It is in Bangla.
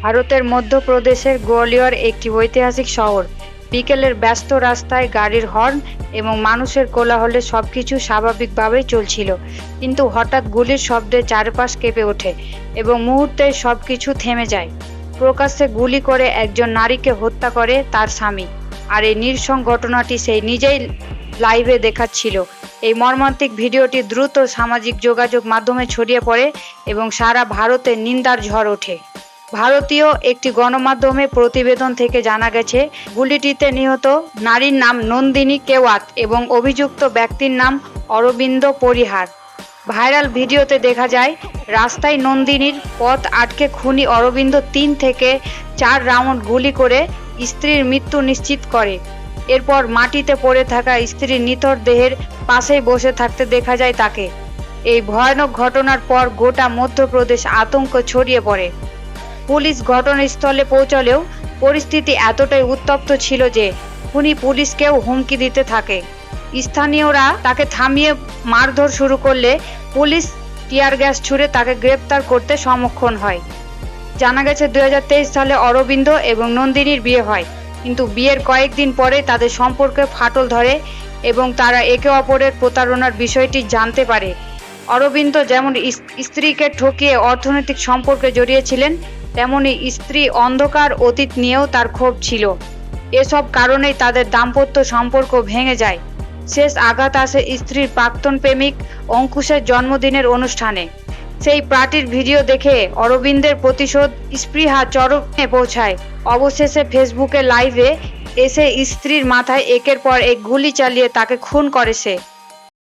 ভারতের মধ্যপ্রদেশের গোয়ালিয়র একটি ঐতিহাসিক শহর। বিকেলের ব্যস্ত রাস্তায় গাড়ির হর্ন এবং মানুষের কোলাহলে সবকিছু স্বাভাবিকভাবেই চলছিল, কিন্তু হঠাৎ গুলির শব্দে চারপাশ কেঁপে ওঠে এবং মুহূর্তে সবকিছু থেমে যায়। প্রকাশ্যে গুলি করে একজন নারীকে হত্যা করে তার স্বামী, আর এই নৃশংস ঘটনাটি সেই নিজেই লাইভে দেখাচ্ছিল। এই মর্মান্তিক ভিডিওটি দ্রুত সামাজিক যোগাযোগ মাধ্যমে ছড়িয়ে পড়ে এবং সারা ভারতে নিন্দার ঝড় ওঠে। ভারতীয় একটি গণমাধ্যমে প্রতিবেদন থেকে জানা গেছে, গুলিটিতে নিহত নারীর নাম নন্দিনী কেওয়াত এবং অভিযুক্ত ব্যক্তির নাম অরবিন্দ পরিহার। ভাইরাল ভিডিওতে দেখা যায় রাস্তায় নন্দিনীর পথ আটকে খুনি অরবিন্দ 3 থেকে 4 রাউন্ড গুলি করে স্ত্রীর মৃত্যু নিশ্চিত করে। এরপর মাটিতে পড়ে থাকা স্ত্রীর নিথর দেহের পাশেই বসে থাকতে দেখা যায় তাকে। এই ভয়ানক ঘটনার পর গোটা মধ্যপ্রদেশ আতঙ্ক ছড়িয়ে পড়ে। পুলিশ ঘটনাস্থলে পৌঁছলেও পরিস্থিতি এতটাই উত্তপ্ত ছিল যে খুনি পুলিশকেও হুমকি দিতে থাকে। স্থানীয়রা তাকে থামিয়ে মারধর শুরু করলে পুলিশ টিয়ার গ্যাস ছুড়ে তাকে গ্রেপ্তার করতে সমক্ষণ হয়। জানা গেছে 2023 সালে অরবিন্দ এবং নন্দিনীর বিয়ে হয়, কিন্তু বিয়ের কয়েকদিন পরে তাদের সম্পর্কে ফাটল ধরে এবং তারা একে অপরের প্রতারণার বিষয়টি জানতে পারে। অরবিন্দ যেমন স্ত্রীকে ঠকিয়ে অর্থনৈতিক সম্পর্কে জড়িয়েছিলেন, তেমনি স্ত্রী অন্ধকার অতীত নিয়েও তার ক্ষোভ ছিল। এসব কারণেই তাদের দাম্পত্য সম্পর্ক ভেঙে যায়। শেষ আঘাত আসে স্ত্রীর প্রাক্তন প্রেমিক অঙ্কুশের জন্মদিনের অনুষ্ঠানে। সেই পার্টির ভিডিও দেখে অরবিন্দের প্রতিশোধ স্পৃহা চরমে পৌঁছায়। অবশেষে ফেসবুকে লাইভে এসে স্ত্রীর মাথায় একের পর এক গুলি চালিয়ে তাকে খুন করে সে।